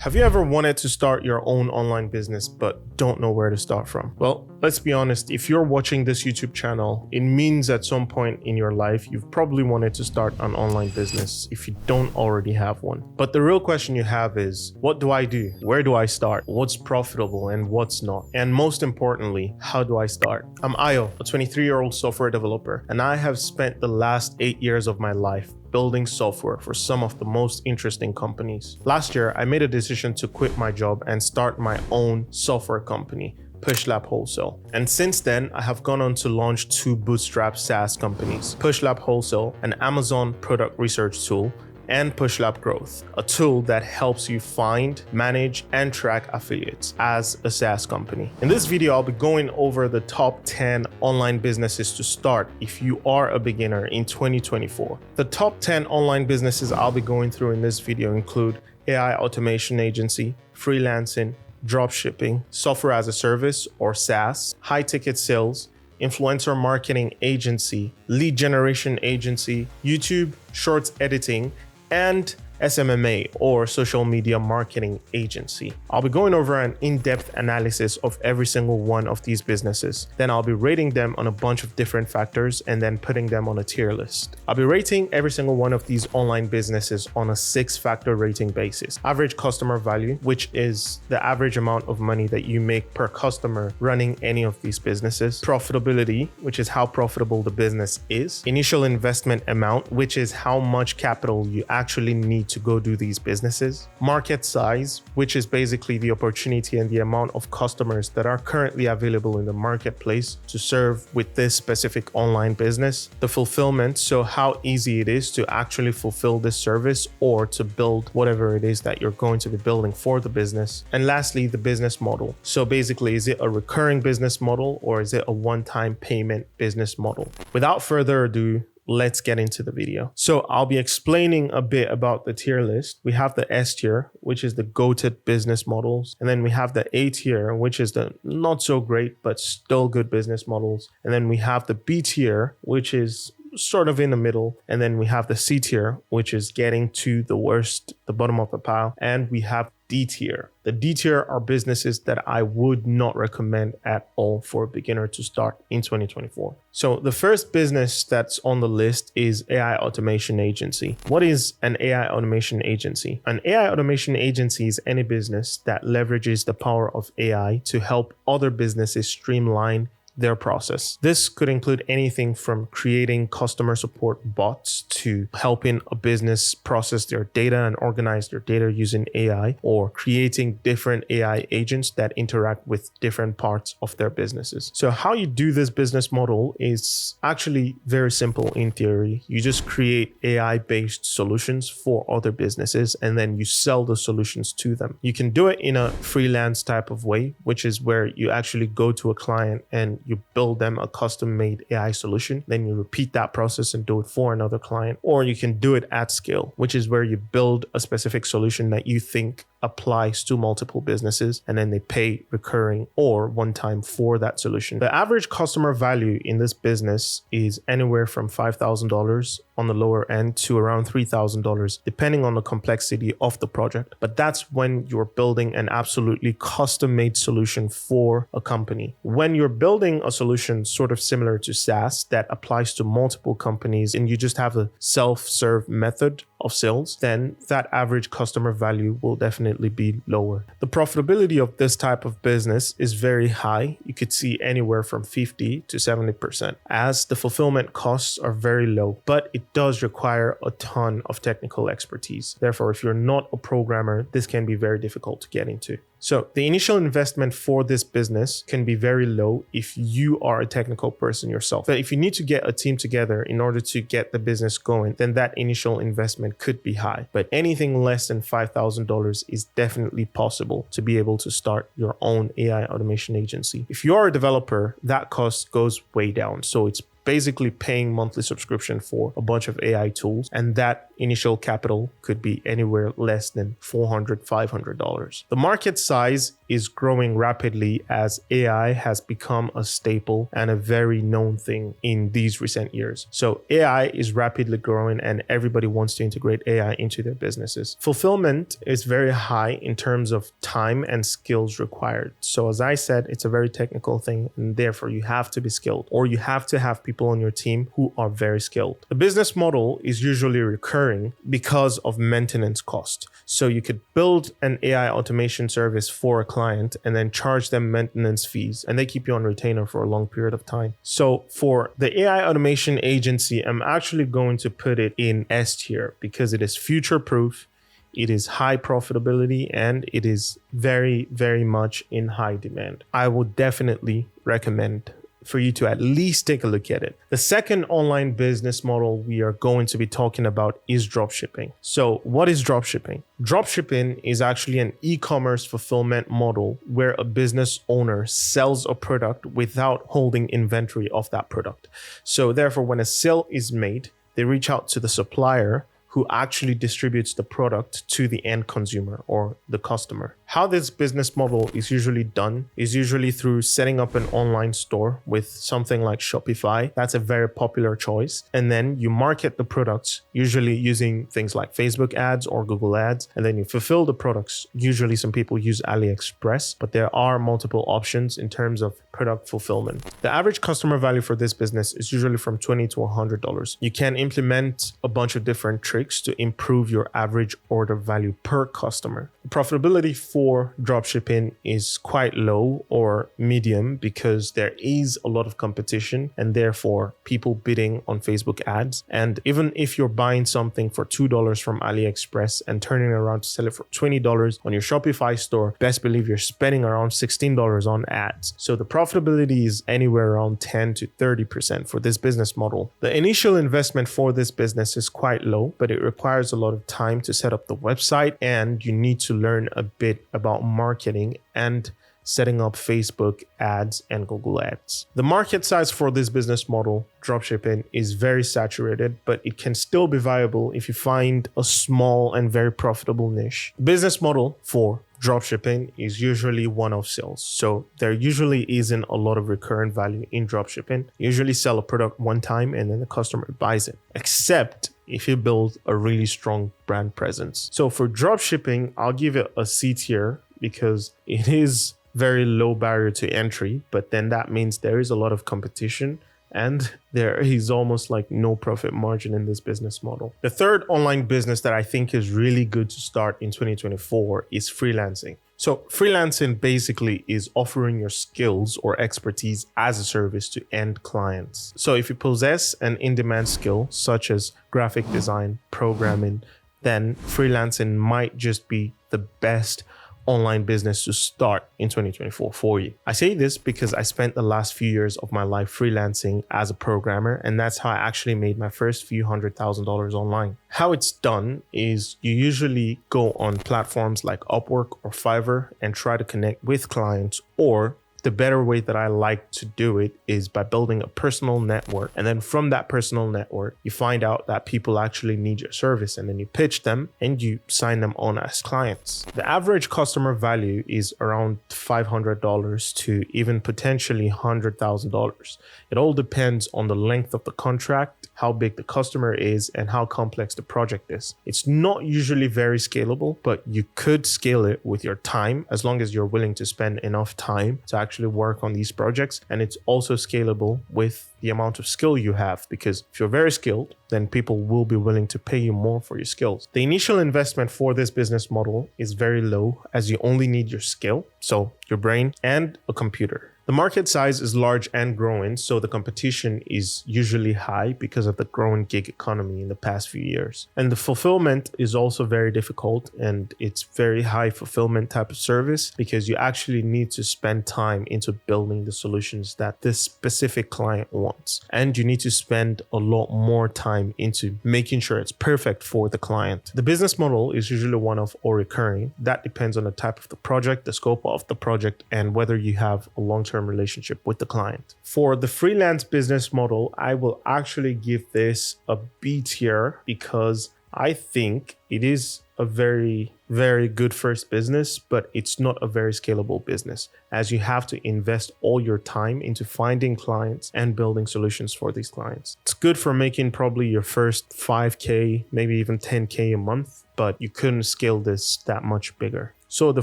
Have you ever wanted to start your own online business but don't know where to start from? Well, let's be honest, if you're watching this YouTube channel, it means at some point in your life, you've probably wanted to start an online business if you don't already have one. But the real question you have is, what do I do? Where do I start? What's profitable and what's not? And most importantly, how do I start? I'm Ayo, a 23-year-old software developer, and I have spent the last 8 years of my life building software for some of the most interesting companies. Last year, I made a decision to quit my job and start my own software company, PushLab Wholesale. And since then, I have gone on to launch 2 bootstrap SaaS companies, PushLab Wholesale, an Amazon product research tool, and PushLab Growth, a tool that helps you find, manage, and track affiliates as a SaaS company. In this video, I'll be going over the top 10 online businesses to start if you are a beginner in 2024. The top 10 online businesses I'll be going through in this video include AI automation agency, freelancing, dropshipping, software as a service or SaaS, high ticket sales, influencer marketing agency, lead generation agency, YouTube, shorts editing, and SMMA or social media marketing agency. I'll be going over an in-depth analysis of every single one of these businesses. Then I'll be rating them on a bunch of different factors and then putting them on a tier list. I'll be rating every single one of these online businesses on a 6-factor rating basis. Average customer value, which is the average amount of money that you make per customer running any of these businesses. Profitability, which is how profitable the business is. Initial investment amount, which is how much capital you actually need to go do these businesses. Market size, which is basically the opportunity and the amount of customers that are currently available in the marketplace to serve with this specific online business. The fulfillment, so how easy it is to actually fulfill this service or to build whatever it is that you're going to be building for the business. And lastly, the business model. So basically, is it a recurring business model or is it a one-time payment business model? Without further ado, let's get into the video. So I'll be explaining a bit about the tier list. We have the S tier, which is the goated business models. And then we have the A tier, which is the not so great, but still good business models. And then we have the B tier, which is sort of in the middle. And then we have the C tier, which is getting to the worst, the bottom of the pile. And we have D tier. The D tier are businesses that I would not recommend at all for a beginner to start in 2024. So the first business that's on the list is AI automation agency. What is an AI automation agency? An AI automation agency is any business that leverages the power of AI to help other businesses streamline their process. This could include anything from creating customer support bots to helping a business process their data and organize their data using AI, or creating different AI agents that interact with different parts of their businesses. So how you do this business model is actually very simple in theory. You just create AI-based solutions for other businesses and then you sell the solutions to them. You can do it in a freelance type of way, which is where you actually go to a client and you build them a custom-made AI solution. Then you repeat that process and do it for another client. Or you can do it at scale, which is where you build a specific solution that you think applies to multiple businesses and then they pay recurring or one time for that solution. The average customer value in this business is anywhere from $5,000 on the lower end to around $3,000, depending on the complexity of the project. But that's when you're building an absolutely custom-made solution for a company. When you're building a solution sort of similar to SaaS that applies to multiple companies and you just have a self-serve method of sales, then that average customer value will definitely be lower. The profitability of this type of business is very high. You could see anywhere from 50 to 70%, as the fulfillment costs are very low, but it does require a ton of technical expertise. Therefore, if you're not a programmer, this can be very difficult to get into. So the initial investment for this business can be very low if you are a technical person yourself. But if you need to get a team together in order to get the business going, then that initial investment could be high. But anything less than $5,000 is definitely possible to be able to start your own AI automation agency. If you are a developer, that cost goes way down. So it's basically paying monthly subscription for a bunch of AI tools. And that initial capital could be anywhere less than $400, $500. The market size is growing rapidly as AI has become a staple and a very known thing in these recent years. So AI is rapidly growing and everybody wants to integrate AI into their businesses. Fulfillment is very high in terms of time and skills required. So as I said, it's a very technical thing, and therefore you have to be skilled, or you have to have people on your team who are very skilled. The business model is usually recurring because of maintenance cost. So you could build an AI automation service for a client and then charge them maintenance fees, and they keep you on retainer for a long period of time. So for the AI automation agency, I'm actually going to put it in S tier because it is future proof, it is high profitability, and it is very, very much in high demand. I would definitely recommend for you to at least take a look at it. The second online business model we are going to be talking about is dropshipping. So what is dropshipping? Dropshipping is actually an e-commerce fulfillment model where a business owner sells a product without holding inventory of that product. So therefore, when a sale is made, they reach out to the supplier who actually distributes the product to the end consumer or the customer. How this business model is usually done is usually through setting up an online store with something like Shopify. That's a very popular choice. And then you market the products, usually using things like Facebook ads or Google ads. And then you fulfill the products. Usually some people use AliExpress, but there are multiple options in terms of product fulfillment. The average customer value for this business is usually from $20 to $100. You can implement a bunch of different tricks to improve your average order value per customer. The profitability for dropshipping is quite low or medium because there is a lot of competition and therefore people bidding on Facebook ads. And even if you're buying something for $2 from AliExpress and turning around to sell it for $20 on your Shopify store, best believe you're spending around $16 on ads. So the profitability is anywhere around 10 to 30% for this business model. The initial investment for this business is quite low, but it requires a lot of time to set up the website, and you need to learn a bit about marketing and setting up Facebook ads and Google ads. The market size for this business model, dropshipping, is very saturated, but it can still be viable if you find a small and very profitable niche. The business model for dropshipping is usually one-off sales. So there usually isn't a lot of recurrent value in dropshipping. You usually sell a product one time and then the customer buys it, except if you build a really strong brand presence. So for dropshipping, I'll give it a C tier because it is very low barrier to entry, but then that means there is a lot of competition and there is almost like no profit margin in this business model. The third online business that I think is really good to start in 2024 is freelancing. So freelancing basically is offering your skills or expertise as a service to end clients. So if you possess an in-demand skill such as graphic design, programming, then freelancing might just be the best online business to start in 2024 for you. I say this because I spent the last few years of my life freelancing as a programmer, and that's how I actually made my first few $100,000 online. How it's done is you usually go on platforms like Upwork or Fiverr and try to connect with clients, or the better way that I like to do it is by building a personal network. And then from that personal network, you find out that people actually need your service, and then you pitch them and you sign them on as clients. The average customer value is around $500 to even potentially $100,000. It all depends on the length of the contract, how big the customer is, and how complex the project is. It's not usually very scalable, but you could scale it with your time as long as you're willing to spend enough time to actually work on these projects. And it's also scalable with the amount of skill you have, because if you're very skilled, then people will be willing to pay you more for your skills. The initial investment for this business model is very low, as you only need your skill, so your brain, and a computer. The market size is large and growing, so the competition is usually high because of the growing gig economy in the past few years. And the fulfillment is also very difficult, and it's very high fulfillment type of service because you actually need to spend time into building the solutions that this specific client wants. And you need to spend a lot more time into making sure it's perfect for the client. The business model is usually one-off or recurring. That depends on the type of the project, the scope of the project, and whether you have a long-term long-term relationship with the client. For the freelance business model, I will actually give this a B tier because I think it is a very, very good first business, but it's not a very scalable business, as you have to invest all your time into finding clients and building solutions for these clients. It's good for making probably your first 5K, maybe even 10K a month, but you couldn't scale this that much bigger. So the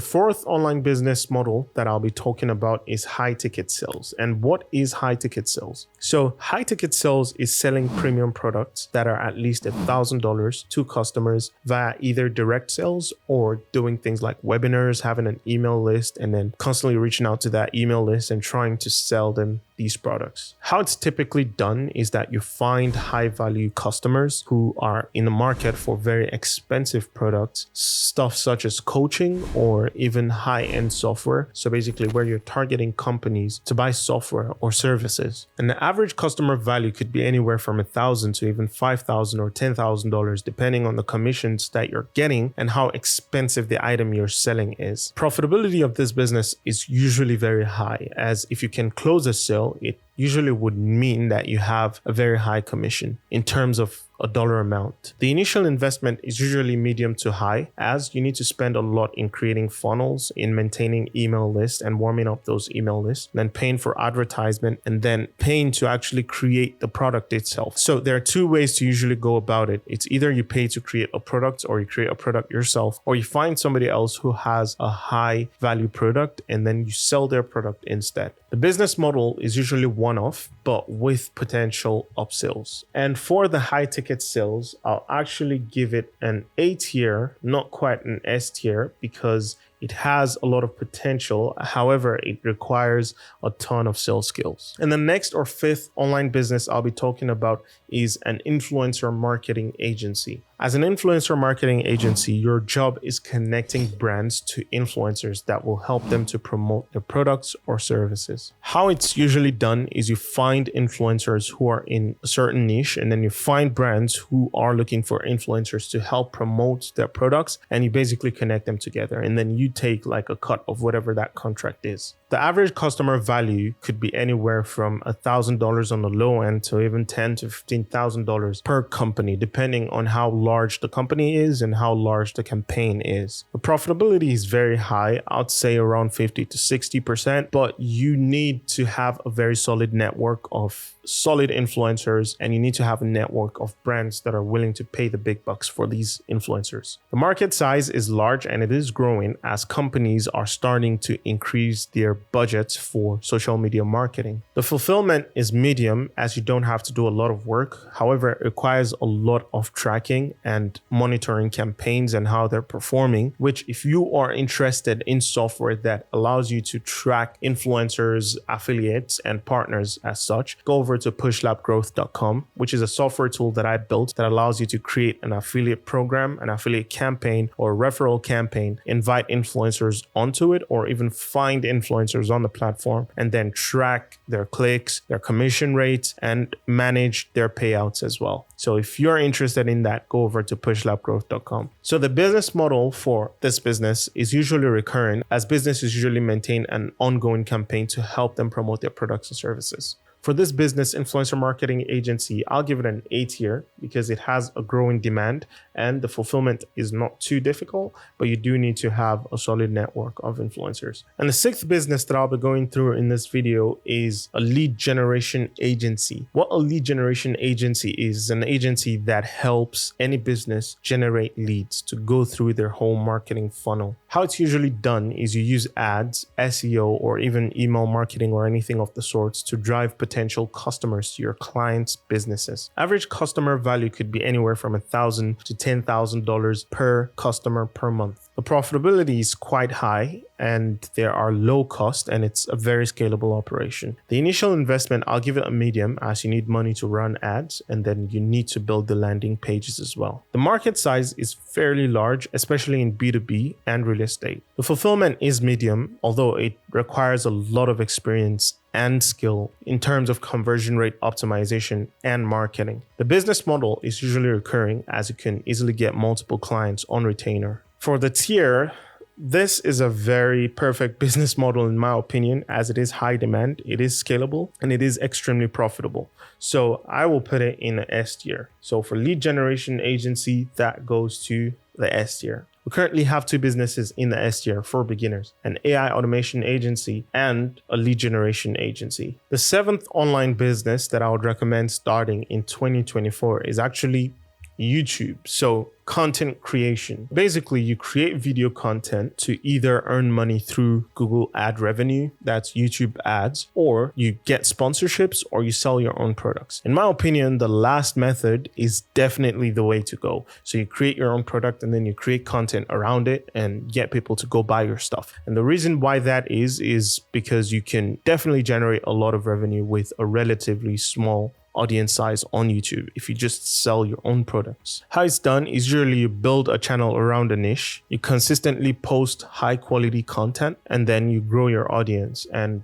fourth online business model that I'll be talking about is high ticket sales. And what is high ticket sales? So high ticket sales is selling premium products that are at least $1,000 to customers via either direct sales or doing things like webinars, having an email list, and then constantly reaching out to that email list and trying to sell them these products. How it's typically done is that you find high value customers who are in the market for very expensive products, stuff such as coaching or even high-end software. So basically where you're targeting companies to buy software or services. And the average customer value could be anywhere from $1,000 to even $5,000 or $10,000, depending on the commissions that you're getting and how expensive the item you're selling is. Profitability of this business is usually very high, as if you can close a sale, it usually would mean that you have a very high commission in terms of a dollar amount. The initial investment is usually medium to high, as you need to spend a lot in creating funnels, in maintaining email lists and warming up those email lists, then paying for advertisement, and then paying to actually create the product itself. So there are two ways to usually go about it. It's either you pay to create a product, or you create a product yourself, or you find somebody else who has a high value product and then you sell their product instead. The business model is usually one-off, but with potential upsells. And for the high ticket sales, I'll actually give it an A tier, not quite an S tier, because it has a lot of potential. However, it requires a ton of sales skills. And the next or fifth online business I'll be talking about is an influencer marketing agency. As an influencer marketing agency, your job is connecting brands to influencers that will help them to promote their products or services. How it's usually done is you find influencers who are in a certain niche, and then you find brands who are looking for influencers to help promote their products, and you basically connect them together, and then you take like a cut of whatever that contract is. The average customer value could be anywhere from $1,000 on the low end to even $10,000 to $15,000 per company, depending on how large the company is and how large the campaign is. The profitability is very high, I'd say around 50 to 60%, but you need to have a very solid network of solid influencers, and you need to have a network of brands that are willing to pay the big bucks for these influencers. The market size is large and it is growing as companies are starting to increase their budgets for social media marketing. The fulfillment is medium, as you don't have to do a lot of work. However, it requires a lot of tracking and monitoring campaigns and how they're performing, which if you are interested in software that allows you to track influencers, affiliates, and partners as such, go over to pushlabgrowth.com, which is a software tool that I built that allows you to create an affiliate program, an affiliate campaign, or a referral campaign, invite influencers onto it, or even find influencers on the platform and then track their clicks, their commission rates, and manage their payouts as well. So if you're interested in that, go over to pushlabgrowth.com. So the business model for this business is usually recurring, as businesses usually maintain an ongoing campaign to help them promote their products and services. For this business influencer marketing agency, I'll give it an A tier because it has a growing demand and the fulfillment is not too difficult, but you do need to have a solid network of influencers. And the sixth business that I'll be going through in this video is a lead generation agency. What a lead generation agency is an agency that helps any business generate leads to go through their whole marketing funnel. How it's usually done is you use ads, SEO, or even email marketing or anything of the sorts to drive potential customers to your clients' businesses. Average customer value could be anywhere from $1,000 to $10,000 per customer per month. The profitability is quite high and there are low cost and it's a very scalable operation. The initial investment, I'll give it a medium, as you need money to run ads and then you need to build the landing pages as well. The market size is fairly large, especially in B2B and real estate. The fulfillment is medium, although it requires a lot of experience and skill in terms of conversion rate optimization and marketing. The business model is usually recurring, as you can easily get multiple clients on retainer. For the tier, This is a very perfect business model in my opinion, as it is high demand, it is scalable, and it is extremely profitable. So I will put it in the S tier. So for lead generation agency, that goes to the S tier. We currently have 2 businesses in the S tier for beginners, an AI automation agency and a lead generation agency. The 7th online business that I would recommend starting in 2024 is actually YouTube. So content creation. Basically, you create video content to either earn money through Google ad revenue, that's YouTube ads, or you get sponsorships or you sell your own products. In my opinion, the last method is definitely the way to go. So you create your own product and then you create content around it and get people to go buy your stuff. And the reason why that is because you can definitely generate a lot of revenue with a relatively small audience size on YouTube if you just sell your own products. How it's done is usually you build a channel around a niche, you consistently post high quality content, and then you grow your audience, and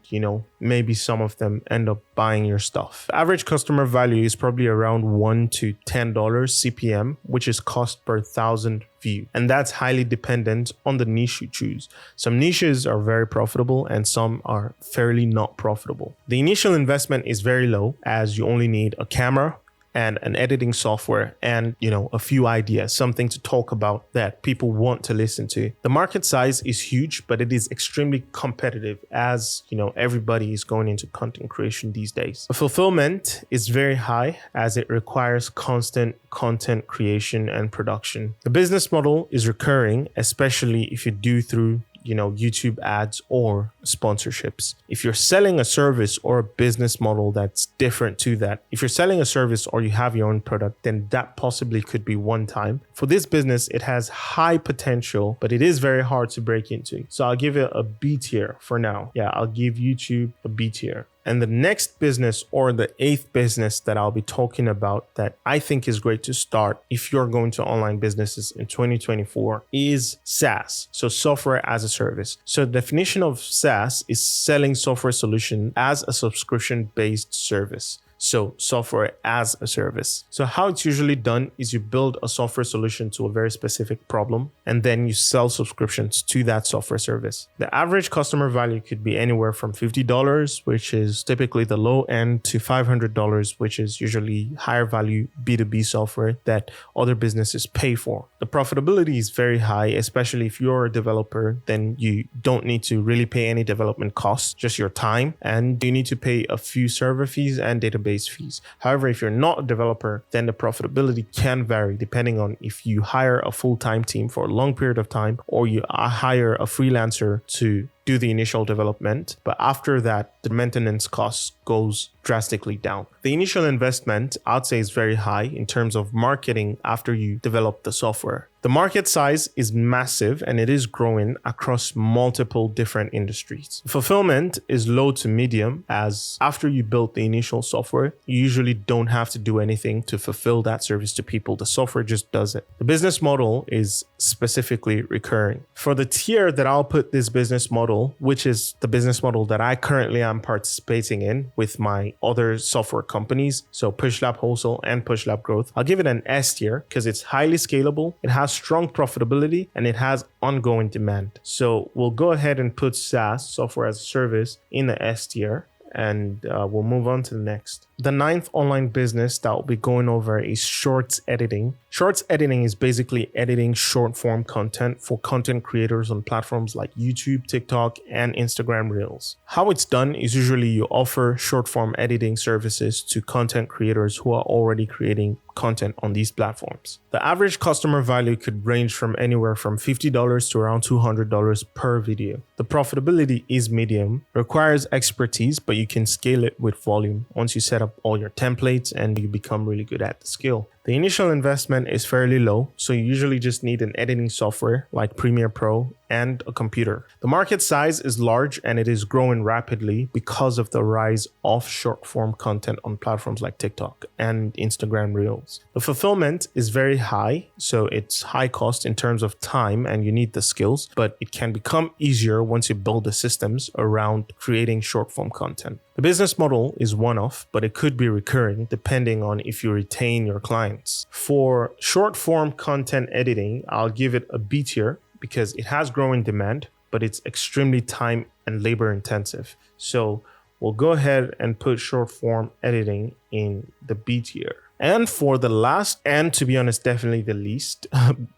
maybe some of them end up buying your stuff. The average customer value is probably around $1 to $10 CPM, which is cost per 1,000 view. And that's highly dependent on the niche you choose. Some niches are very profitable and some are fairly not profitable. The initial investment is very low, as you only need a camera and an editing software and, a few ideas, something to talk about that people want to listen to. The market size is huge, but it is extremely competitive, as, everybody is going into content creation these days. The fulfillment is very high, as it requires constant content creation and production. The business model is recurring, especially if you do through YouTube ads or sponsorships. If you're selling a service or a business model that's different to that, if you're selling a service or you have your own product, then that possibly could be one time. For this business, it has high potential, but it is very hard to break into. So I'll give it a B tier for now. Yeah, I'll give YouTube a B tier. And the next business, or the 8th business that I'll be talking about that I think is great to start if you're going to online businesses in 2024, is SaaS. So software as a service. So the definition of SaaS is selling software solution as a subscription-based service. So software as a service. So how it's usually done is you build a software solution to a very specific problem, and then you sell subscriptions to that software service. The average customer value could be anywhere from $50, which is typically the low end, to $500, which is usually higher value B2B software that other businesses pay for. The profitability is very high, especially if you're a developer, then you don't need to really pay any development costs, just your time, and you need to pay a few server fees and database fees. However, if you're not a developer, then the profitability can vary depending on if you hire a full-time team for a long period of time or you hire a freelancer to do the initial development. But after that, the maintenance costs goes drastically down. The initial investment, I'd say, is very high in terms of marketing after you develop the software. The market size is massive and it is growing across multiple different industries. Fulfillment is low to medium, as after you build the initial software, you usually don't have to do anything to fulfill that service to people. The software just does it. The business model is specifically recurring. For the tier that I'll put this business model, which is the business model that I currently am participating in with my other software companies, so PushLab Wholesale and PushLab Growth, I'll give it an S tier because it's highly scalable, it has strong profitability, and it has ongoing demand. So we'll go ahead and put SaaS, software as a service, in the S tier, and we'll move on to the next. The 9th online business that we'll be going over is shorts editing. Shorts editing is basically editing short form content for content creators on platforms like YouTube, TikTok, and Instagram Reels. How it's done is usually you offer short form editing services to content creators who are already creating content on these platforms. The average customer value could range from anywhere from $50 to around $200 per video. The profitability is medium, requires expertise, but you can scale it with volume once you set up all your templates and you become really good at the skill. The initial investment is fairly low, so you usually just need an editing software like Premiere Pro and a computer. The market size is large and it is growing rapidly because of the rise of short form content on platforms like TikTok and Instagram Reels. The fulfillment is very high, so it's high cost in terms of time and you need the skills, but it can become easier once you build the systems around creating short form content. The business model is one-off, but it could be recurring depending on if you retain your clients. For short form content editing, I'll give it a B tier because it has growing demand, but it's extremely time and labor intensive. So we'll go ahead and put short form editing in the B tier. And for the last, and to be honest, definitely the least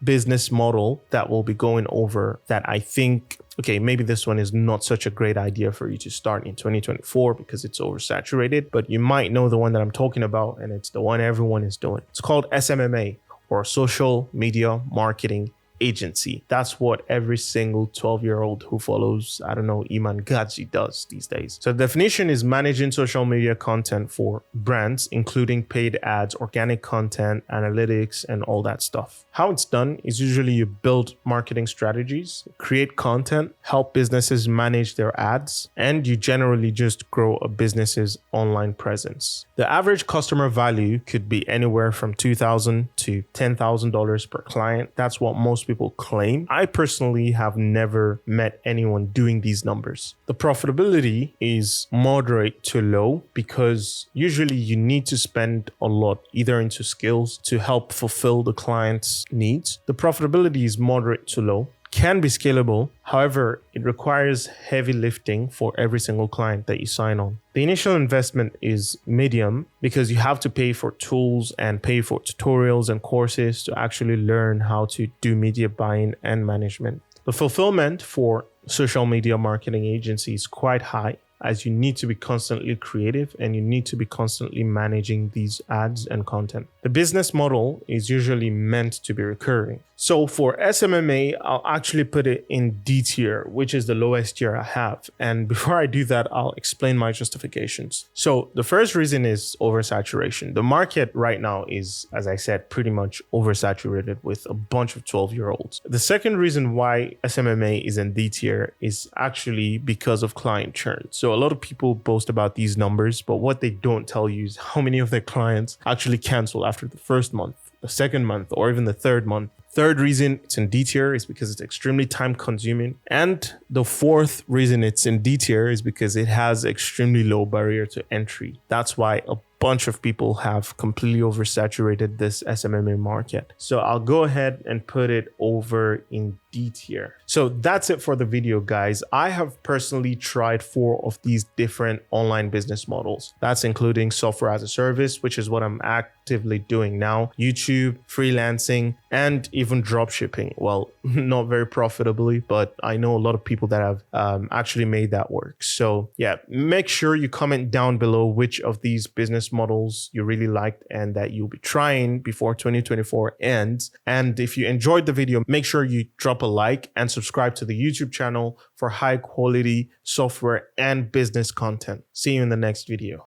business model that we'll be going over, that I think, okay, maybe this one is not such a great idea for you to start in 2024 because it's oversaturated, but you might know the one that I'm talking about, and it's the one everyone is doing. It's called SMMA, or Social Media Marketing Agency. That's what every single 12-year-old who follows, I don't know, Iman Gadzi does these days. So the definition is managing social media content for brands, including paid ads, organic content, analytics, and all that stuff. How it's done is usually you build marketing strategies, create content, help businesses manage their ads, and you generally just grow a business's online presence. The average customer value could be anywhere from $2,000 to $10,000 per client. That's what most people claim. I personally have never met anyone doing these numbers. The profitability is moderate to low because usually you need to spend a lot either into skills to help fulfill the client's needs. The profitability is moderate to low, can be scalable. However, it requires heavy lifting for every single client that you sign on. The initial investment is medium because you have to pay for tools and pay for tutorials and courses to actually learn how to do media buying and management. The fulfillment for social media marketing agency is quite high, as you need to be constantly creative and you need to be constantly managing these ads and content. The business model is usually meant to be recurring. So for SMMA, I'll actually put it in D tier, which is the lowest tier I have. And before I do that, I'll explain my justifications. So the first reason is oversaturation. The market right now is, as I said, pretty much oversaturated with a bunch of 12-year-olds. The second reason why SMMA is in D tier is actually because of client churn. So a lot of people boast about these numbers, but what they don't tell you is how many of their clients actually cancel after the first month, the second month, or even the third month. Third reason it's in D tier is because it's extremely time consuming. And the fourth reason it's in D tier is because it has extremely low barrier to entry. That's why a bunch of people have completely oversaturated this SMMA market. So I'll go ahead and put it over in D tier. So that's it for the video, guys. I have personally tried 4 of these different online business models. That's including software as a service, which is what I'm actively doing now, YouTube, freelancing, and even dropshipping. Well, not very profitably, but I know a lot of people that have actually made that work. So yeah, make sure you comment down below which of these business models you really liked and that you'll be trying before 2024 ends. And if you enjoyed the video, make sure you drop a like and subscribe to the YouTube channel for high quality software and business content. See you in the next video.